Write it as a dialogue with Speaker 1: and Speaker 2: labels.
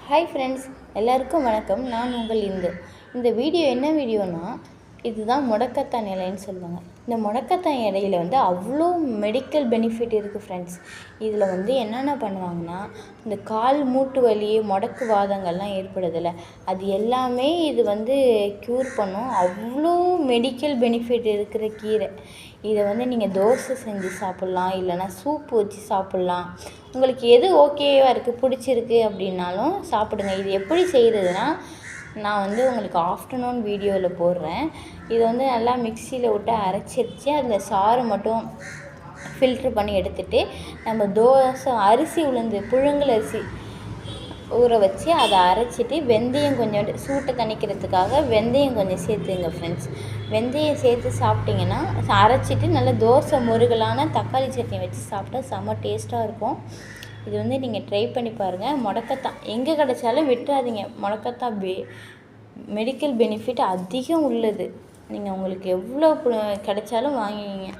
Speaker 1: Hi friends, எல்லாருக்கும் வணக்கம். நான் உங்கள் இந்த வீடியோ என்ன வீடியோனா, இதுதான் முடக்கத்தான் இலைன்னு சொல்லுவாங்க. இந்த முடக்கத்தான் இலையில் அவ்வளோ மெடிக்கல் பெனிஃபிட் இருக்குது ஃப்ரெண்ட்ஸ். இதில் என்னென்ன பண்ணுவாங்கன்னா, இந்த கால் மூட்டு வலி, முடக்கு வாதங்கள்லாம் ஏற்படுதில்ல, அது எல்லாமே இது க்யூர் பண்ணும். அவ்வளோ மெடிக்கல் பெனிஃபிட் இருக்கிற கீரை. இதை நீங்கள் தோசை செஞ்சு சாப்பிட்லாம், இல்லைனா சூப்பு வச்சு சாப்பிட்லாம். உங்களுக்கு எது ஓகேவாக இருக்குது, பிடிச்சிருக்கு அப்படின்னாலும் சாப்பிடுங்க. இது எப்படி செய்கிறதுனா, நான் உங்களுக்கு ஆஃப்டர்நூன் வீடியோவில் போடுறேன். இது நல்லா மிக்சியில் விட்டு அரைச்சிருச்சு, அதில் சாறு மட்டும் ஃபில்ட்ரு பண்ணி எடுத்துகிட்டு, நம்ம தோசை அரிசி உளுந்து புழுங்கல் அரிசி ஊற வச்சு அதை அரைச்சிட்டு வெந்தயம் கொஞ்சம் சூட்டை தணிக்கிறதுக்காக வெந்தயம் கொஞ்சம் சேர்த்துங்க ஃப்ரெண்ட்ஸ். வெந்தயம் சேர்த்து சாப்பிட்டிங்கன்னா, அரைச்சிட்டு நல்லா தோசை முருகலான தக்காளி சட்னி வச்சு சாப்பிட்டா செம்ம டேஸ்ட்டாக இருக்கும். இது நீங்கள் ட்ரை பண்ணி பாருங்கள். முடக்கத்தான் எங்கே கிடைச்சாலும் விட்டுறாதீங்க. முடக்கத்தான் மெடிக்கல் பெனிஃபிட் அதிகம் உள்ளது. நீங்கள் உங்களுக்கு எவ்வளோ கிடைச்சாலும் வாங்கிங்க.